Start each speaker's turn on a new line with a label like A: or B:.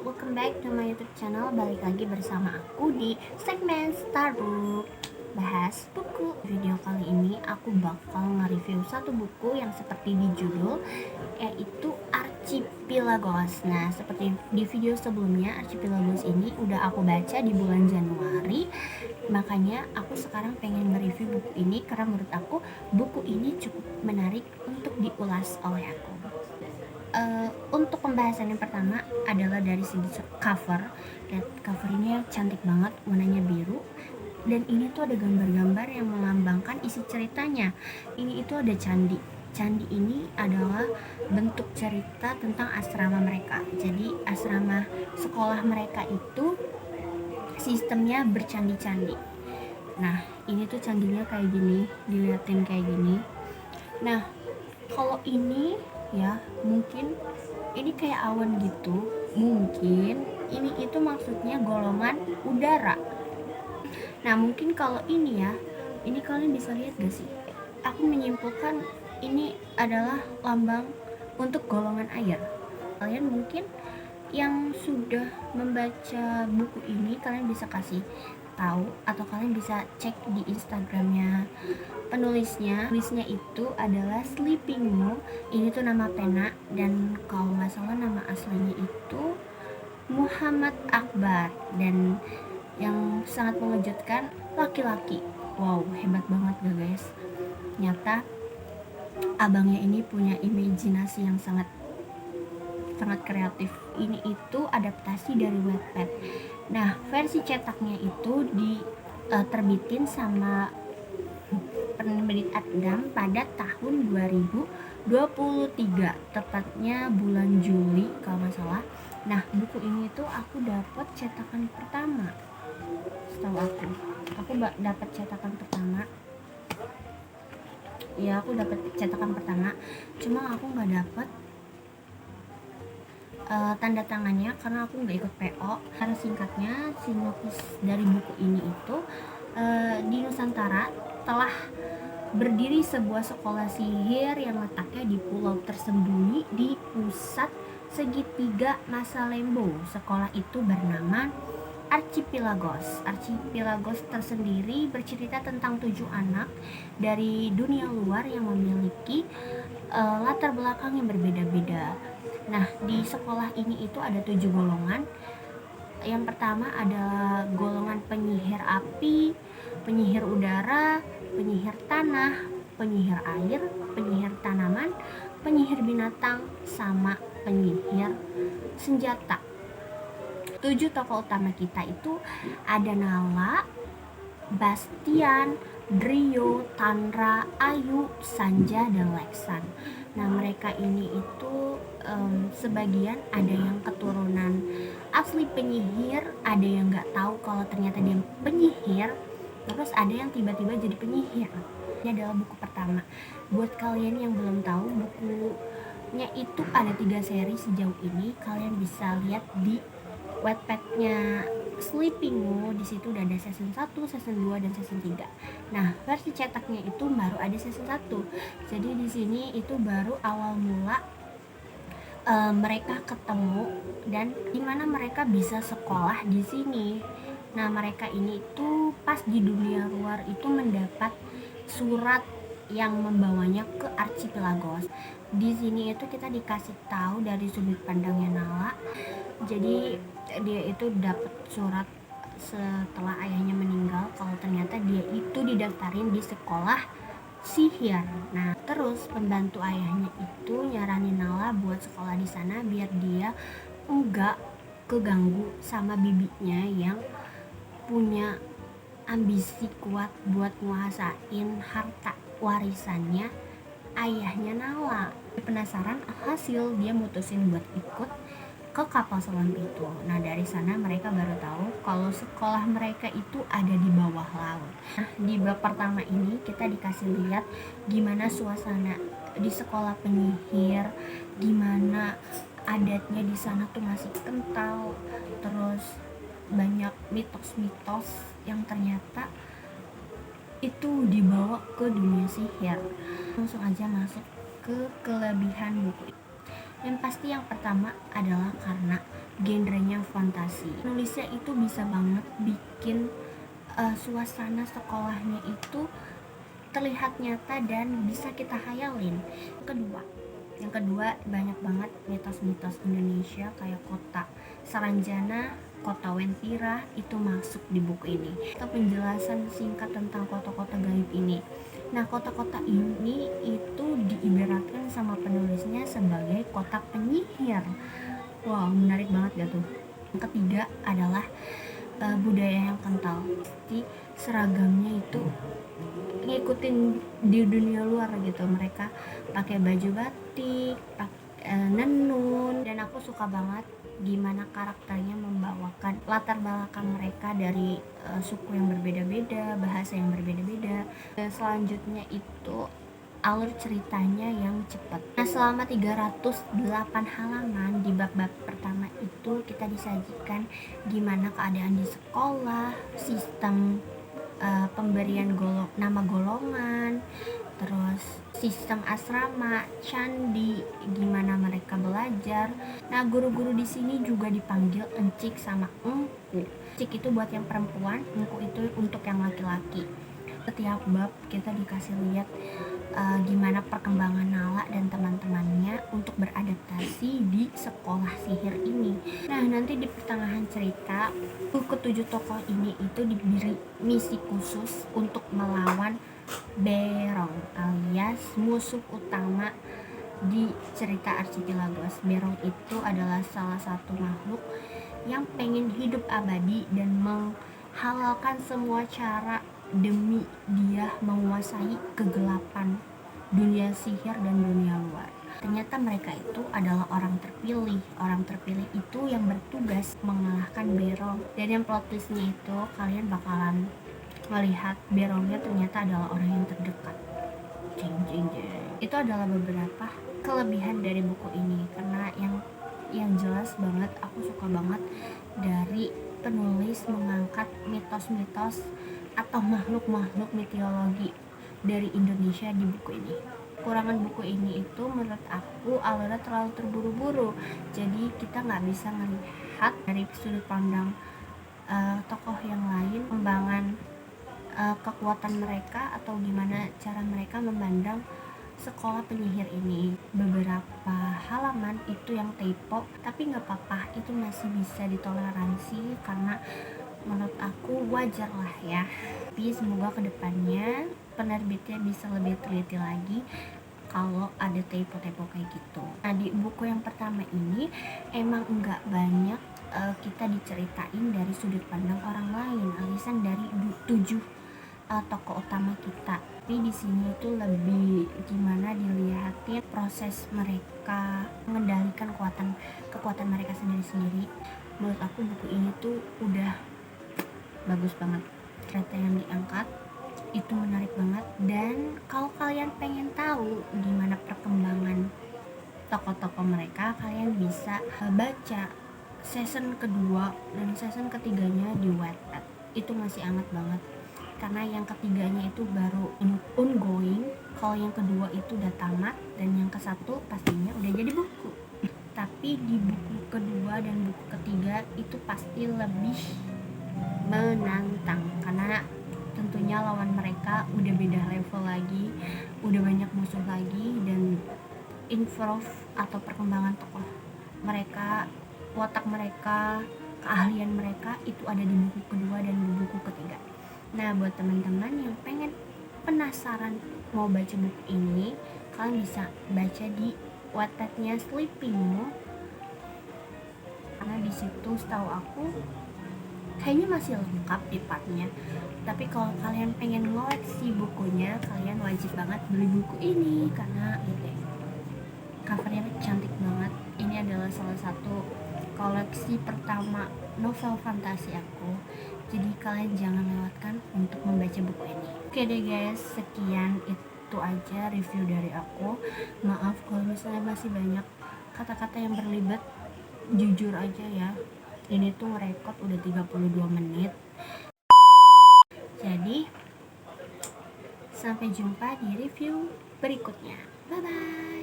A: welcome back to my YouTube channel. Balik lagi bersama aku di segmen Starbook bahas buku. Video kali ini aku bakal nge-review satu buku yang seperti di judul, yaitu Archipelagos. Nah, seperti di video sebelumnya, Archipelagos ini udah aku baca di bulan Januari. Makanya aku sekarang pengen nge-review buku ini karena menurut aku buku ini cukup menarik untuk diulas oleh aku. Untuk pembahasan yang pertama adalah dari segi cover. Lihat, cover ini cantik banget, warnanya biru, dan ini tuh ada gambar-gambar yang melambangkan isi ceritanya. Ini itu ada candi. Candi ini adalah bentuk cerita tentang asrama mereka. Jadi asrama sekolah mereka itu sistemnya bercandi-candi. Nah, ini tuh candinya kayak gini, diliatin kayak gini. Nah, kalau ini ya mungkin ini kayak awan gitu, mungkin ini itu maksudnya golongan udara. Nah, mungkin kalau ini ya, ini kalian bisa lihat gak sih, aku menyimpulkan ini adalah lambang untuk golongan air. Kalian mungkin yang sudah membaca buku ini, kalian bisa kasih tahu atau kalian bisa cek di Instagramnya penulisnya. Tulisnya itu adalah Sleeping Mo. Ini tuh nama pena, dan kalau nggak salah nama aslinya itu Muhammad Akbar. Dan yang sangat mengejutkan, laki-laki. Wow, hebat banget gak guys. Nyata abangnya ini punya imajinasi yang sangat kreatif. Ini itu adaptasi dari Wattpad. Nah, versi cetaknya itu diterbitin sama penerbit Adgam pada tahun 2023, tepatnya bulan Juli kalau nggak salah. Nah, buku ini tuh aku dapat cetakan pertama. Setahu aku dapat cetakan pertama. Ya, aku dapat cetakan pertama. Cuma aku nggak dapat tanda tangannya karena aku nggak ikut PO. Karena singkatnya, sinopsis dari buku ini itu di Nusantara telah berdiri sebuah sekolah sihir yang letaknya di pulau tersembunyi di pusat segitiga Masalembo. Sekolah itu bernama Archipelagos. Archipelagos tersendiri bercerita tentang 7 anak dari dunia luar yang memiliki latar belakang yang berbeda-beda. Nah, di sekolah ini itu ada 7 golongan. Yang pertama adalah golongan penyihir api, penyihir udara, penyihir tanah, penyihir air, penyihir tanaman, penyihir binatang, sama penyihir senjata. 7 tokoh utama kita itu ada Nala, Bastian, Drio, Tandra, Ayu, Sanja, dan Leksan. Nah, mereka ini itu sebagian ada yang keturunan asli penyihir, ada yang nggak tahu kalau ternyata dia penyihir, terus ada yang tiba-tiba jadi penyihir. Ini adalah buku pertama. Buat kalian yang belum tahu, bukunya itu ada 3 seri sejauh ini. Kalian bisa lihat di Wattpad-nya Sleeping Mo. Di situ udah ada season 1, season 2, dan season 3. Nah, versi cetaknya itu baru ada season 1. Jadi di sini itu baru awal mula mereka ketemu dan dimana mereka bisa sekolah di sini. Nah, mereka ini itu pas di dunia luar itu mendapat surat yang membawanya ke Archipelagos. Di sini itu kita dikasih tahu dari sudut pandangnya Nala. Jadi dia itu dapat surat setelah ayahnya meninggal kalau ternyata dia itu didaftarin di sekolah sihir. Nah, terus pembantu ayahnya itu nyaranin Nala buat sekolah di sana biar dia enggak keganggu sama bibinya yang punya ambisi kuat buat nguasain harta warisannya ayahnya Nala. Penasaran hasil, dia mutusin buat ikut ke kapal selam itu. Nah, dari sana mereka baru tahu kalau sekolah mereka itu ada di bawah laut. Nah, di bab pertama ini kita dikasih lihat gimana suasana di sekolah penyihir, gimana adatnya di sana tuh masih kental, terus banyak mitos-mitos yang ternyata itu dibawa ke dunia sihir. Langsung aja masuk ke kelebihan buku. Yang pasti yang pertama adalah karena genrenya fantasi. Penulisnya itu bisa banget bikin suasana sekolahnya itu terlihat nyata dan bisa kita hayalin. Yang kedua banyak banget mitos-mitos Indonesia kayak kota Saranjana, kota Wentira itu masuk di buku ini. Atau penjelasan singkat tentang kota-kota gaib ini. Nah, kota-kota ini itu diibaratkan sama penulisnya sebagai kota penyihir. Wow, menarik banget gak tuh? Yang ketiga adalah budaya yang kental. Jadi seragamnya itu ngikutin di dunia luar gitu. Mereka pakai baju batik, nenun, dan aku suka banget gimana karakternya membawakan latar belakang mereka dari suku yang berbeda-beda, bahasa yang berbeda-beda. Dan selanjutnya itu alur ceritanya yang cepat. Nah, selama 308 halaman di bab-bab pertama itu kita disajikan gimana keadaan di sekolah, sistem pemberian nama golongan, terus sistem asrama, candi, gimana mereka belajar. Nah, guru-guru di sini juga dipanggil encik sama engku. Encik itu buat yang perempuan, engku itu untuk yang laki-laki. Setiap bab kita dikasih lihat gimana perkembangan Nala dan teman-temannya untuk beradaptasi di sekolah sihir ini. Nah, nanti di pertengahan cerita ketujuh tokoh ini itu diberi misi khusus untuk melawan Berong alias musuh utama di cerita Archipelagos. Berong itu adalah salah satu makhluk yang pengen hidup abadi dan menghalalkan semua cara demi dia menguasai kegelapan dunia sihir dan dunia luar. Ternyata mereka itu adalah orang terpilih. Orang terpilih itu yang bertugas mengalahkan Berong. Dan yang plot twistnya itu kalian bakalan melihat Berongnya ternyata adalah orang yang terdekat. Itu adalah beberapa kelebihan dari buku ini, karena yang jelas banget aku suka banget dari penulis mengangkat mitos-mitos atau makhluk-makhluk mitologi dari Indonesia di buku ini. Kekurangan buku ini itu menurut aku alurnya terlalu terburu-buru, jadi kita nggak bisa melihat dari sudut pandang tokoh yang lain, pengembangan kekuatan mereka atau gimana cara mereka memandang sekolah penyihir ini. Beberapa halaman itu yang typo, tapi nggak apa-apa, itu masih bisa ditoleransi karena menurut aku wajar lah ya. Tapi semoga kedepannya penerbitnya bisa lebih teliti lagi kalau ada typo-typo kayak gitu. Nah, di buku yang pertama ini emang nggak banyak kita diceritain dari sudut pandang orang lain, alisan dari 7 tokoh utama kita. Tapi di sini itu lebih gimana dilihatin proses mereka mengendalikan kekuatan mereka sendiri-sendiri. Menurut aku buku ini tuh udah bagus banget. Cerita yang diangkat itu menarik banget, dan kalau kalian pengen tahu gimana perkembangan tokoh-tokoh mereka, kalian bisa baca season kedua dan season ketiganya di Wattpad. Itu masih hangat banget karena yang ketiganya itu baru ongoing, kalau yang kedua itu udah tamat, dan yang ke satu pastinya udah jadi buku. Tapi di buku kedua dan buku ketiga itu pasti lebih menantang karena tentunya lawan mereka udah beda level lagi, udah banyak musuh lagi, dan improve atau perkembangan tokoh mereka, watak mereka, keahlian mereka itu ada di buku kedua dan di buku ketiga. Nah, buat teman-teman yang pengen penasaran mau baca buku ini, kalian bisa baca di Wattpadnya Sleeping Mo, karena di situ setahu aku kayaknya masih lengkap di partnya. Tapi kalau kalian pengen ngoleksi bukunya, kalian wajib banget beli buku ini karena covernya cantik banget. Ini adalah salah satu koleksi pertama novel fantasi aku, jadi kalian jangan lewatkan untuk membaca buku ini. Oke deh guys, sekian itu aja review dari aku. Maaf kalau misalnya masih banyak kata-kata yang berlibat, jujur aja ya, ini tuh ngerekord udah 32 menit. Jadi sampai jumpa di review berikutnya. Bye bye.